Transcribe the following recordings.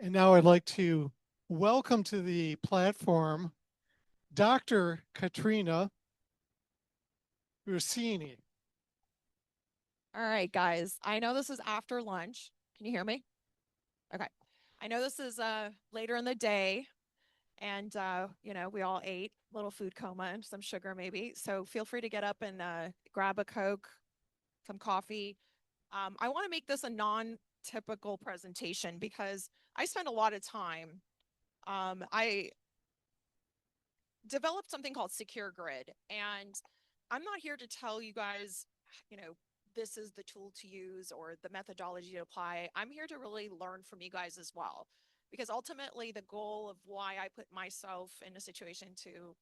And now I'd like to welcome to the platform Dr. Katrina Rosseini. All right, guys. I know this is after lunch. Can you hear me? Okay. I know this is later in the day, and we all ate a little food coma and some sugar maybe. So feel free to get up and grab a Coke, some coffee. I want to make this a non-typical presentation because I spend a lot of time. I developed something called SECUREGRID, and I'm not here to tell you guys, you know, this is the tool to use or the methodology to apply. I'm here to really learn from you guys as well. Because ultimately, the goal of why I put myself in a situation to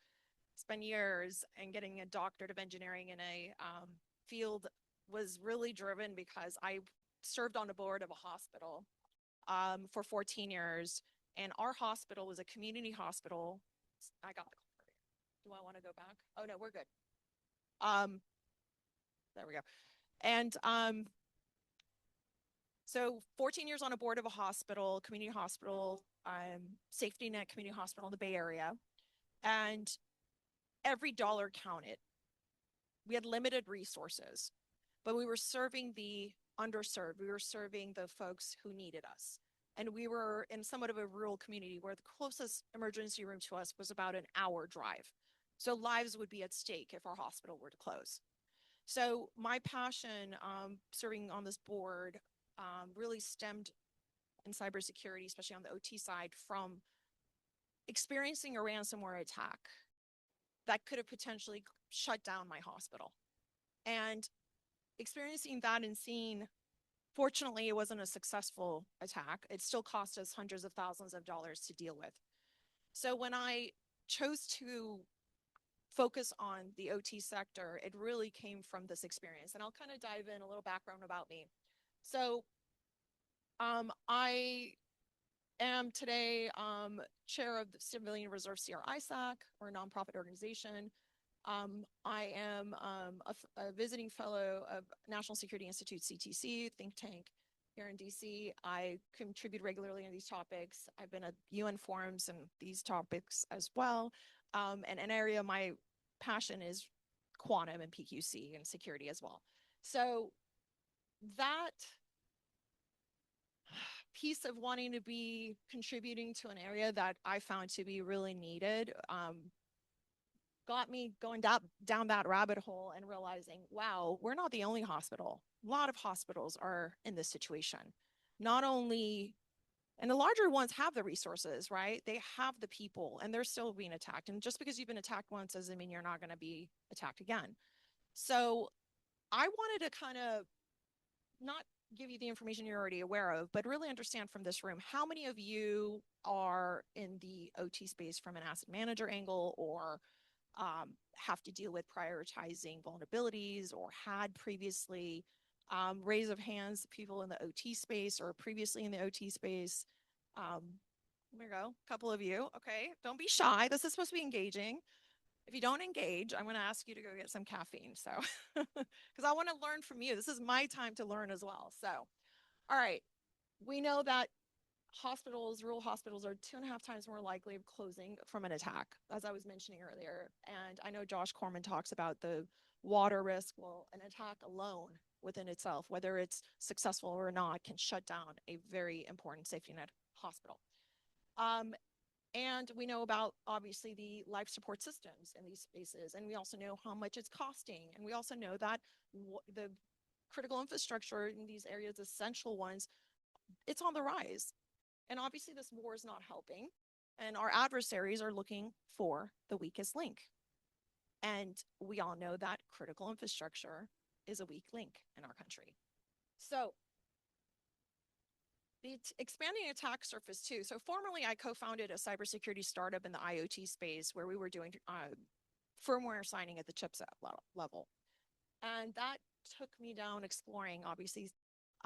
spend years and getting a doctorate of engineering in a field was really driven because I served on the board of a hospital for 14 years. And our hospital was a community hospital. I got the call. Do I want to go back? Oh, no, we're good. Um, there we go. And so 14 years on a board of a hospital, community hospital, safety net community hospital in the Bay Area. And every dollar counted. We had limited resources, but we were serving the underserved. We were serving the folks who needed us. And we were in somewhat of a rural community where the closest emergency room to us was about an hour drive. So lives would be at stake if our hospital were to close. So my passion serving on this board really stemmed in cybersecurity, especially on the OT side, from experiencing a ransomware attack that could have potentially shut down my hospital. And experiencing that and seeing, fortunately, it wasn't a successful attack. It still cost us hundreds of thousands of dollars to deal with. So when I chose to focus on the OT sector, it really came from this experience. And I'll kind of dive in a little background about me. So I am today chair of the Civilian Reserve CR ISAC, or a nonprofit organization. I am a visiting fellow of National Security Institute, CTC, think tank here in DC. I contribute regularly on these topics. I've been at UN forums and these topics as well. And an area of my passion is quantum and PQC and security as well. So that piece of wanting to be contributing to an area that I found to be really needed got me going down that rabbit hole and realizing, wow, we're not the only hospital. A lot of hospitals are in this situation. Not only, and the larger ones have the resources, right? They have the people and they're still being attacked. And just because you've been attacked once doesn't mean you're not going to be attacked again. So I wanted to kind of not give you the information you're already aware of, but really understand from this room, how many of you are in the OT space from an asset manager angle, or have to deal with prioritizing vulnerabilities, or had previously. Raise of hands, people in the OT space or previously in the OT space. There we go, a couple of you. Okay, don't be shy. This is supposed to be engaging. If you don't engage, I'm going to ask you to go get some caffeine. So, because I want to learn from you. This is my time to learn as well. So, all right, we know that hospitals, rural hospitals, are 2.5 times more likely of closing from an attack, as I was mentioning earlier. And I know Josh Corman talks about the water risk. Well, an attack alone within itself, whether it's successful or not, can shut down a very important safety net hospital. And we know about, obviously, the life support systems in these spaces. And we also know how much it's costing. And we also know that the critical infrastructure in these areas, essential ones, it's on the rise. And obviously, this war is not helping. And our adversaries are looking for the weakest link. And we all know that critical infrastructure is a weak link in our country. So the expanding attack surface too. So formerly, I co-founded a cybersecurity startup in the IoT space where we were doing firmware signing at the chipset level. And that took me down exploring, obviously,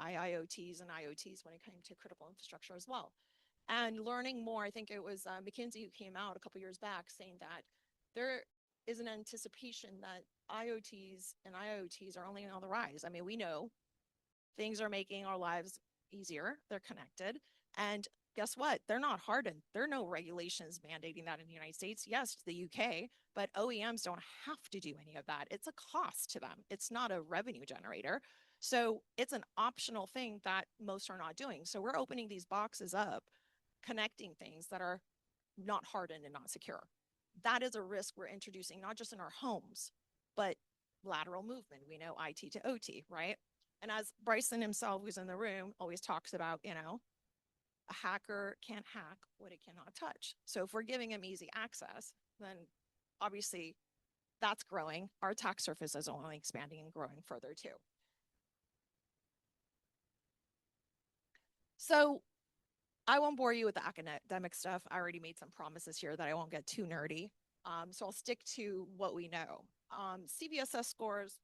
IIoTs and IoTs when it came to critical infrastructure as well. And learning more, I think it was McKinsey who came out a couple years back saying that there is an anticipation that IoTs and IoTs are only on the rise. I mean, we know things are making our lives easier. They're connected. And guess what? They're not hardened. There are no regulations mandating that in the United States. Yes, the UK, but OEMs don't have to do any of that. It's a cost to them. It's not a revenue generator. So it's an optional thing that most are not doing. So we're opening these boxes up, connecting things that are not hardened and not secure. That is a risk we're introducing, not just in our homes, but lateral movement. We know IT to OT, right? And as Bryson himself, who's in the room, always talks about, a hacker can't hack what it cannot touch. So if we're giving them easy access, then obviously that's growing. Our attack surface is only expanding and growing further too. So I won't bore you with the academic stuff. I already made some promises here that I won't get too nerdy. So I'll stick to what we know. CVSS scores,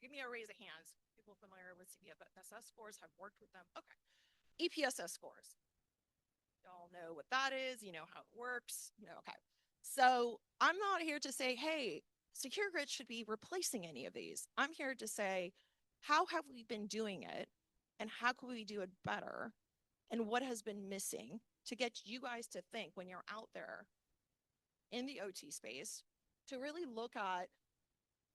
give me a raise of hands. People familiar with CVSS scores, have worked with them. Okay. EPSS scores. Y'all know what that is. You know how it works. Okay. So I'm not here to say, hey, SecureGrid should be replacing any of these. I'm here to say, how have we been doing it? And how can we do it better? And what has been missing to get you guys to think when you're out there in the OT space to really look at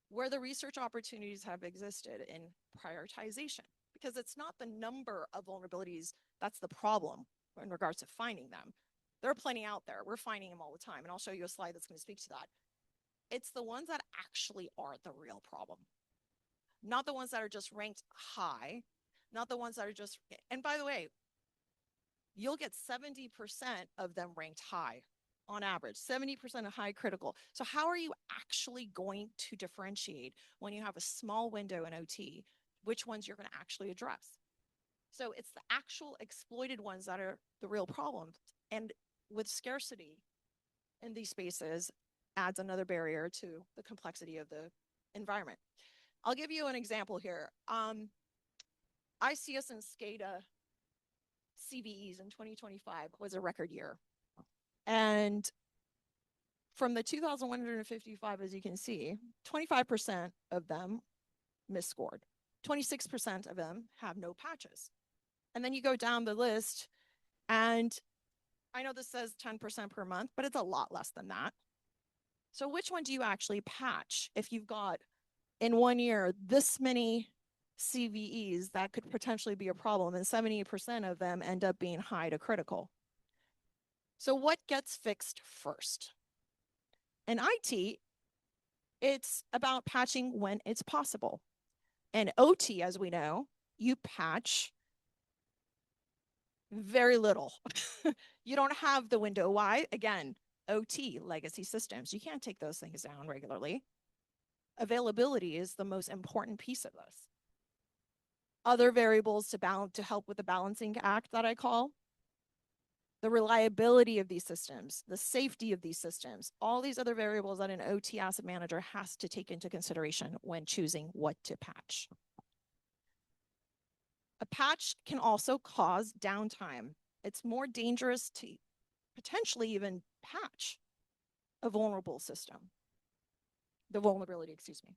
where the research opportunities have existed in prioritization, because it's not the number of vulnerabilities that's the problem in regards to finding them. There are plenty out there. We're finding them all the time. And I'll show you a slide that's going to speak to that. It's the ones that actually are the real problem, not the ones that are just ranked high, not the ones that are just, and by the way, you'll get 70% of them ranked high on average, 70% of high critical. So how are you actually going to differentiate when you have a small window in OT, which ones you're going to actually address? So it's the actual exploited ones that are the real problem. And with scarcity in these spaces adds another barrier to the complexity of the environment. I'll give you an example here. ICS and SCADA CVEs in 2025 was a record year. And from the 2,155, as you can see, 25% of them misscored. 26% of them have no patches. And then you go down the list, and I know this says 10% per month, but it's a lot less than that. So which one do you actually patch if you've got in 1 year this many CVEs that could potentially be a problem, and 70% of them end up being high to critical? So what gets fixed first? In IT, it's about patching when it's possible. And OT, as we know, you patch very little. You don't have the window. Why? Again, OT, legacy systems. You can't take those things down regularly. Availability is the most important piece of this. Other variables to help with the balancing act that I call the reliability of these systems, the safety of these systems, all these other variables that an OT asset manager has to take into consideration when choosing what to patch. A patch can also cause downtime. It's more dangerous to potentially even patch a vulnerable system. The vulnerability, excuse me.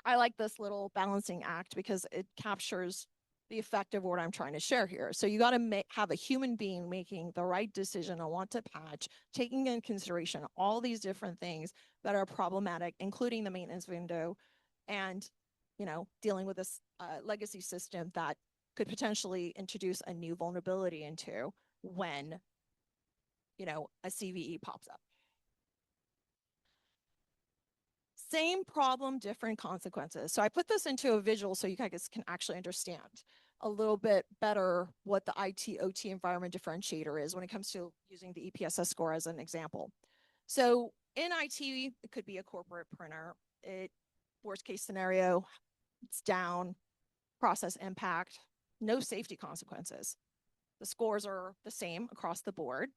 I like this little balancing act because it captures the effect of what I'm trying to share here. So you got to have a human being making the right decision on what to patch, taking into consideration all these different things that are problematic, including the maintenance window, and dealing with this legacy system that could potentially introduce a new vulnerability into when a CVE pops up. Same problem, different consequences. So I put this into a visual so you guys can actually understand a little bit better what the IT-OT environment differentiator is when it comes to using the EPSS score as an example. So in IT, it could be a corporate printer. Worst case scenario, it's down, process impact, no safety consequences. The scores are the same across the board.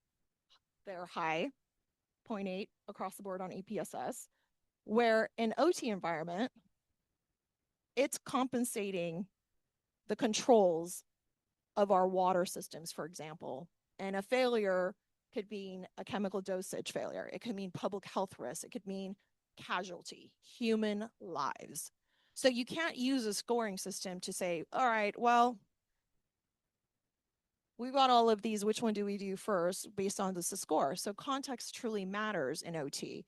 They're high, 0.8 across the board on EPSS. Where in OT environment, it's compensating the controls of our water systems, for example. And a failure could mean a chemical dosage failure. It could mean public health risk. It could mean casualty, human lives. So you can't use a scoring system to say, all right, well, we've got all of these, which one do we do first based on this score? So context truly matters in OT.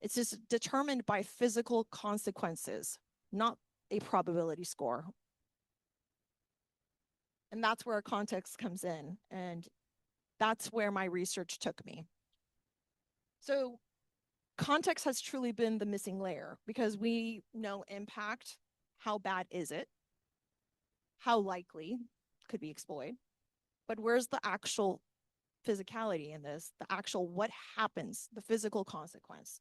It's just determined by physical consequences, not a probability score. And that's where context comes in. And that's where my research took me. So context has truly been the missing layer because we know impact. How bad is it? How likely could be exploited? But where's the actual physicality in this? The actual what happens, the physical consequence,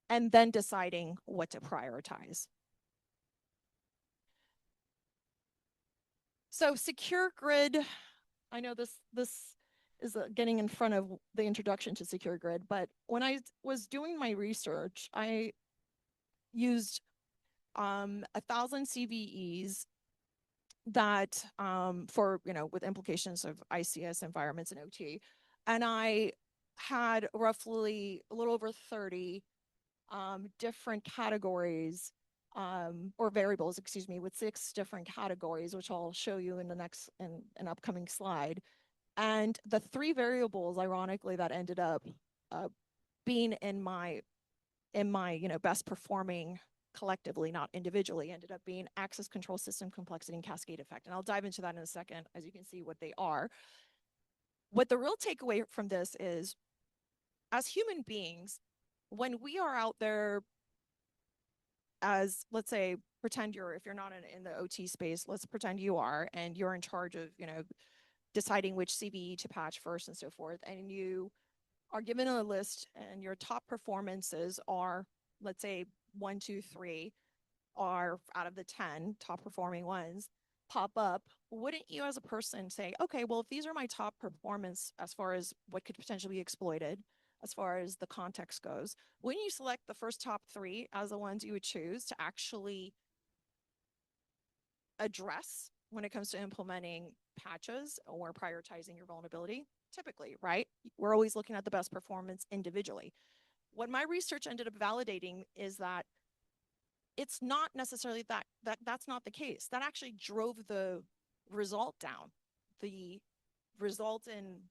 and then deciding what to prioritize. So SecureGrid, I know this is getting in front of the introduction to SecureGrid, but when I was doing my research, I used 1,000 CVEs that for, with implications of ICS environments and OT. And I had roughly a little over 30 different categories or variables, excuse me, with 6 different categories, which I'll show you in the next, in an upcoming slide. And the 3 variables, ironically, that ended up being in my, best performing collectively, not individually, ended up being access control, system complexity, and cascade effect. And I'll dive into that in a second, as you can see what they are. What the real takeaway from this is, as human beings, when we are out there as, let's say, pretend you're, if you're not in the OT space, let's pretend you are, and you're in charge of, deciding which CVE to patch first and so forth, and you are given a list and your top performances are, let's say, 1, 2, 3 are out of the 10 top performing ones pop up, wouldn't you as a person say, okay, well, if these are my top performance as far as what could potentially be exploited, as far as the context goes, wouldn't you select the first top 3 as the ones you would choose to actually address when it comes to implementing patches or prioritizing your vulnerability? Typically, right? We're always looking at the best performance individually. What my research ended up validating is that it's not necessarily that's not the case. That actually drove the result down. The result in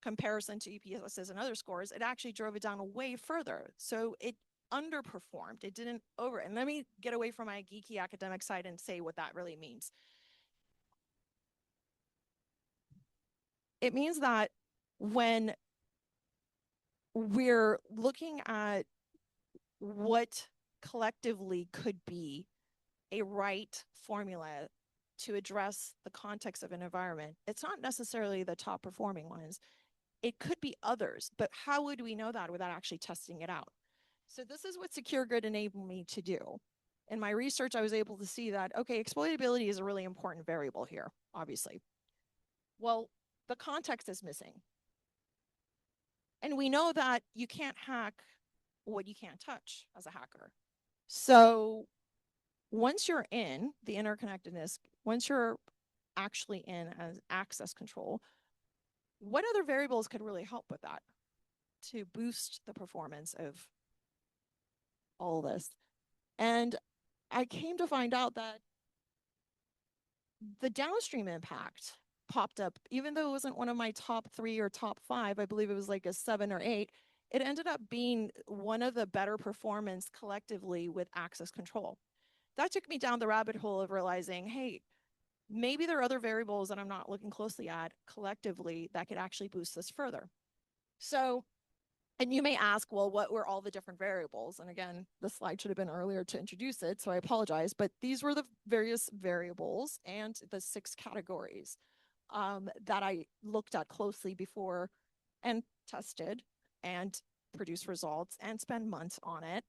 comparison to EPSs and other scores, it actually drove it down way further. So it underperformed. It didn't over. And let me get away from my geeky academic side and say what that really means. It means that when we're looking at what collectively could be a right formula to address the context of an environment, it's not necessarily the top performing ones. It could be others, but how would we know that without actually testing it out? So this is what SecureGrid enabled me to do. In my research, I was able to see that, okay, exploitability is a really important variable here, obviously. Well, the context is missing. And we know that you can't hack what you can't touch as a hacker. So once you're in the interconnectedness, once you're actually in as access control, what other variables could really help with that to boost the performance of all this? And I came to find out that the downstream impact popped up, even though it wasn't one of my top 3 or top 5, I believe it was like a 7 or 8, it ended up being one of the better performance collectively with access control. That took me down the rabbit hole of realizing, hey, maybe there are other variables that I'm not looking closely at collectively that could actually boost this further. So, and you may ask, well, what were all the different variables? And again, the slide should have been earlier to introduce it, so I apologize, but these were the various variables and the 6 categories that I looked at closely before and tested and produced results and spent months on it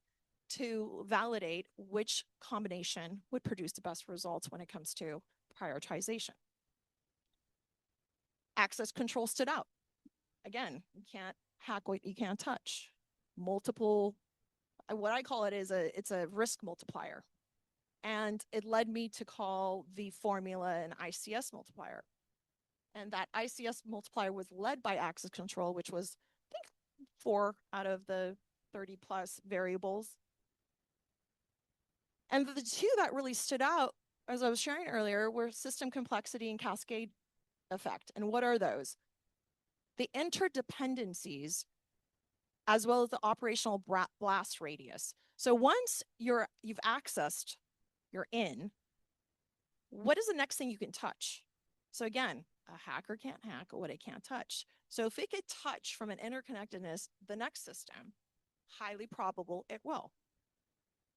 to validate which combination would produce the best results when it comes to prioritization. Access control stood out. Again, you can't hack what you can't touch. Multiple, what I call it is it's a risk multiplier. And it led me to call the formula an ICS multiplier. And that ICS multiplier was led by access control, which was, I think, 4 out of the 30 plus variables. And the 2 that really stood out, as I was sharing earlier, were system complexity and cascade effect. And what are those? The interdependencies, as well as the operational blast radius. So once you've accessed, you're in, what is the next thing you can touch? So again, a hacker can't hack what it can't touch. So if it could touch from an interconnectedness, the next system, highly probable it will.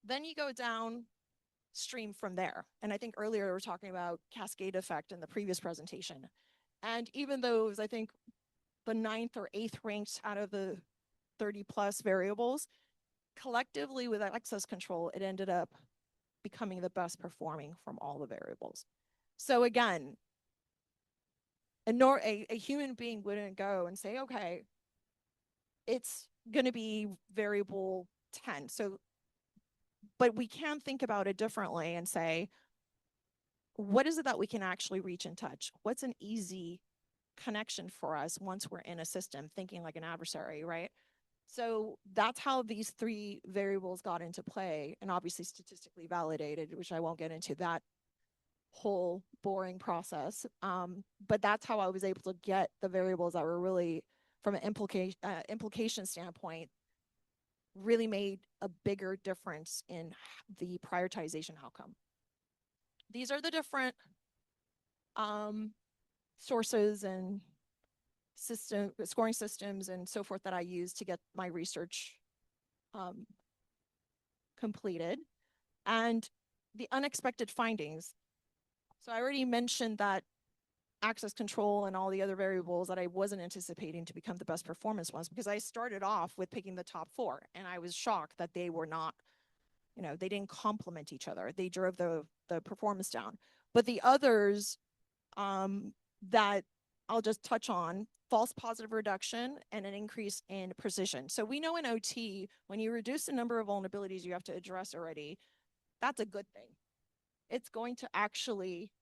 Then you go downstream from there. And I think earlier we were talking about cascade effect in the previous presentation. And even though it was, I think, the 9th or 8th ranked out of the 30 plus variables, collectively with access control, it ended up becoming the best performing from all the variables. So again, a human being wouldn't go and say, okay, it's going to be variable 10. So, but we can think about it differently and say, what is it that we can actually reach and touch? What's an easy connection for us once we're in a system, thinking like an adversary, right? So that's how these 3 variables got into play, and obviously statistically validated, which I won't get into that whole boring process. But that's how I was able to get the variables that were really, from an implication standpoint, really made a bigger difference in the prioritization outcome. These are the different sources and scoring systems and so forth that I use to get my research completed. And the unexpected findings. So I already mentioned that access control and all the other variables that I wasn't anticipating to become the best performance ones, because I started off with picking the top 4 and I was shocked that they were not, they didn't complement each other. They drove the performance down. But the others that I'll just touch on, false positive reduction and an increase in precision. So we know in OT, when you reduce the number of vulnerabilities you have to address already, that's a good thing. It's going to actually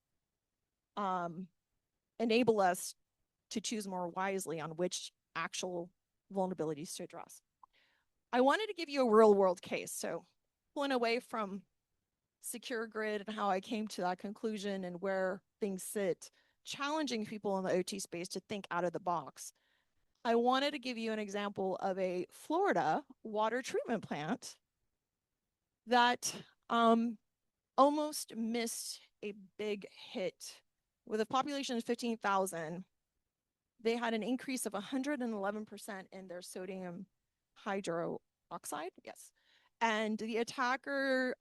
enable us to choose more wisely on which actual vulnerabilities to address. I wanted to give you a real world case. So pulling away from SECUREGRID and how I came to that conclusion and where things sit, challenging people in the OT space to think out of the box. I wanted to give you an example of a Florida water treatment plant that almost missed a big hit. With a population of 15,000, they had an increase of 111% in their sodium hydroxide. Yes. And the attacker,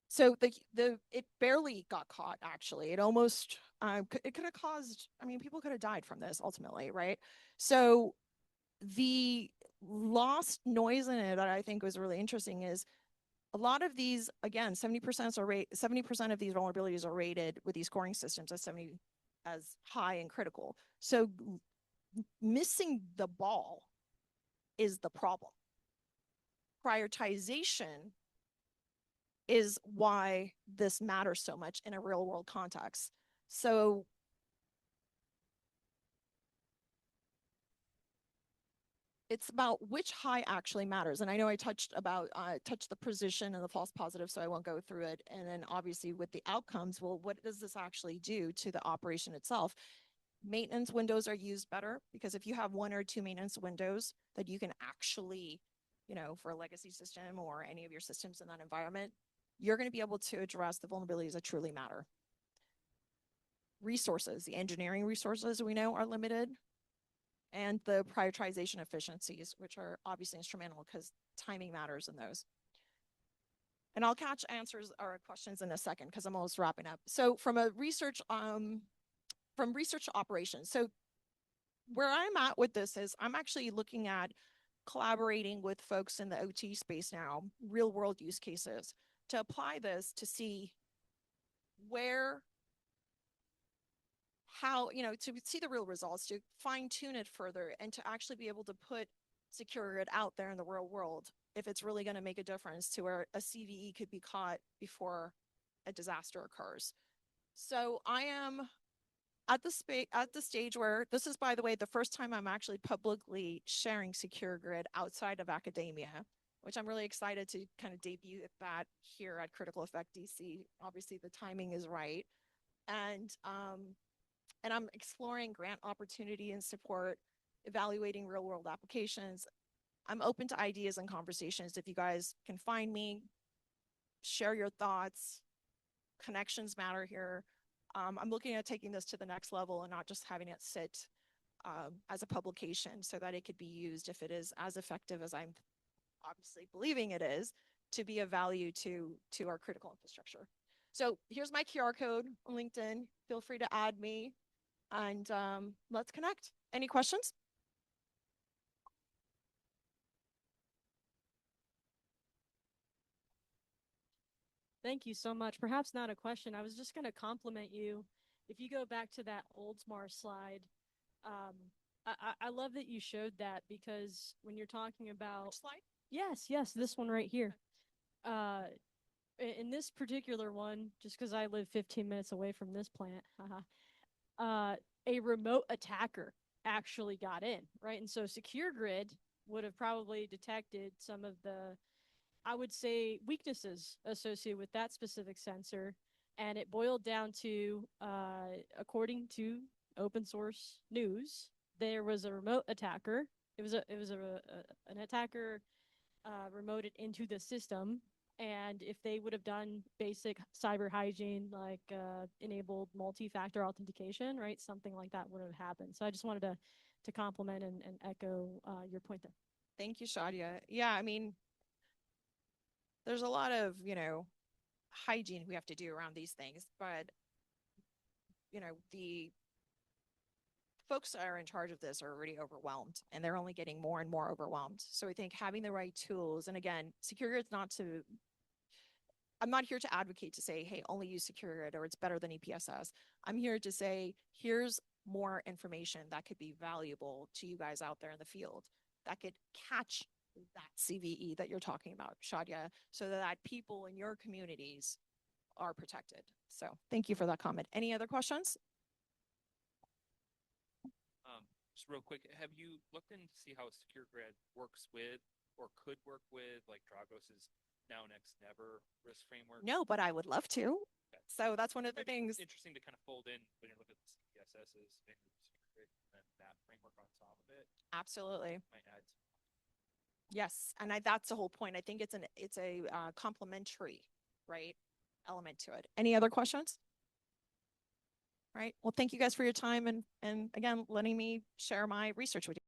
so it barely got caught, actually. It almost, it could have caused, people could have died from this ultimately, right? So the lost noise in it that I think was really interesting is a lot of these, again, 70% of these vulnerabilities are rated with these scoring systems as high and critical. So missing the ball is the problem. Prioritization is why this matters so much in a real world context. So it's about which high actually matters. And I know I touched the precision and the false positive, so I won't go through it. And then obviously with the outcomes, well, what does this actually do to the operation itself? Maintenance windows are used better, because if you have 1 or 2 maintenance windows that you can actually, for a legacy system or any of your systems in that environment, you're going to be able to address the vulnerabilities that truly matter. Resources, the engineering resources we know are limited, and the prioritization efficiencies, which are obviously instrumental because timing matters in those. And I'll catch answers or questions in a second because I'm almost wrapping up. So from research operations, so where I'm at with this is I'm actually looking at collaborating with folks in the OT space now, real world use cases, to apply this to see how, to see the real results, to fine tune it further, and to actually be able to put SECUREGRID out there in the real world if it's really going to make a difference to where a CVE could be caught before a disaster occurs. So I am at the stage where this is, by the way, the first time I'm actually publicly sharing SECUREGRID outside of academia, which I'm really excited to kind of debut that here at Critical Effect DC. Obviously, the timing is right. And I'm exploring grant opportunity and support, evaluating real world applications. I'm open to ideas and conversations. If you guys can find me, share your thoughts. Connections matter here. I'm looking at taking this to the next level and not just having it sit as a publication so that it could be used, if it is as effective as I'm obviously believing it is, to be of value to our critical infrastructure. So here's my QR code on LinkedIn. Feel free to add me, and let's connect. Any questions? Thank you so much. Perhaps not a question. I was just going to compliment you. If you go back to that Oldsmar slide, I love that you showed that, because when you're talking about— Which slide? Yes, this one right here. In this particular one, just because I live 15 minutes away from this plant, a remote attacker actually got in, right? And so SecureGrid would have probably detected some of the, I would say, weaknesses associated with that specific sensor. And it boiled down to, according to open source news, there was a remote attacker. It was an attacker remoted into the system. And if they would have done basic cyber hygiene, like enabled multi-factor authentication, right, something like that would have happened. So I just wanted to compliment and echo your point there. Thank you, Shadia. Yeah, I mean, there's a lot of, hygiene we have to do around these things, but, the folks that are in charge of this are already overwhelmed, and they're only getting more and more overwhelmed. So I think having the right tools, and again, SecureGrid's I'm not here to advocate to say, hey, only use SecureGrid or it's better than EPSS. I'm here to say, here's more information that could be valuable to you guys out there in the field that could catch that CVE that you're talking about, Shadia, so that people in your communities are protected. So thank you for that comment. Any other questions? Just real quick, have you looked in to see how SecureGrid works with or could work with like Dragos's Now Next Never risk framework? No, but I would love to. Okay. So that's one of the things. Interesting to kind of fold in when you're looking at the CPSS's SecureGrid and then that framework on top of it. Absolutely. Might add some. Yes, and that's the whole point. I think it's a complementary, right, element to it. Any other questions? Right. Well, thank you guys for your time and again, letting me share my research with you.